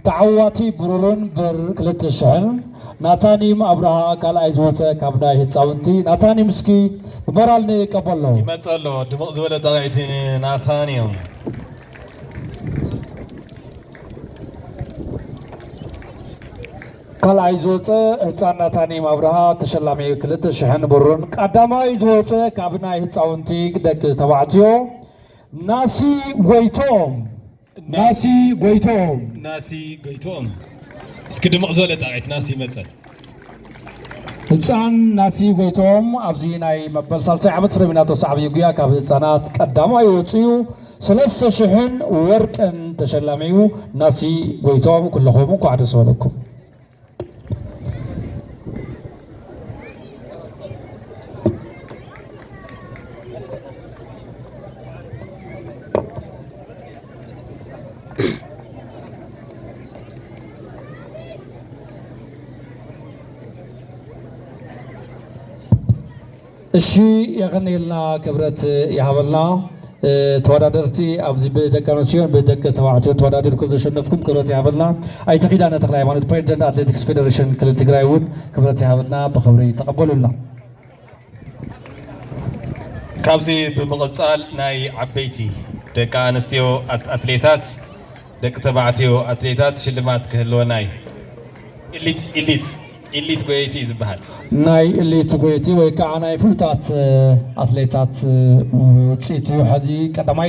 تعواتي برورن بر كلتشان ناتانيم أبرها قال أيزوسا كابنا هتساونتي ناتاني مسكي برالني قبله يمتصلو دمق زولة طاقعتين ناتانيوم قال أيزوسا هتسان ناتانيم أبرها تشلامي كلتشان برورن قدما أيزوسا كابنا هتساونتي دك تبعتيو ناسي غويتوم ناسي غويتوم اسكي دمق زولة طاقعت ناسي متصل ህፃን ናሲ ጎይቶም ኣብዚ ናይ መበል 30 ዓመት ፍሬምናቶ ሰዓብይ ጉያ ካብ ህፃናት ቀዳማይ ወፅዩ 3000 ወርቅን ተሸላሚዩ ናሲ ጎይቶም ኩለኹም እንኳዕ ደስ በለኩም እሺ የገነልና ክብረት ያህበልና ተወዳደርቲ ኣብዚ በደቀኖ ሲሆን በደቀ ተባዕትዮ ተወዳደርኩም ዘሸነፍኩም ክብረት ያህበልና ኣይ ተኺዳነ ተክለ ሃይማኖት ፕሬዝዳንት አትሌቲክስ ፌደሬሽን ክልል ትግራይ እውን ክብረት ያህበልና ብኽብሪ ተቀበሉልና ካብዚ ብምቕፃል ናይ ዓበይቲ ደቂ ኣንስትዮ ኣትሌታት ደቂ ተባዕትዮ ኣትሌታት ሽልማት ክህልወና እዩ ኢሊት ጎየቲ ዝበሃል ናይ ኢሊት ጎየቲ ወይ ከዓ ናይ ፍሉጣት ኣትሌታት ውፅኢት እዩ ሕዚ ቀዳማይ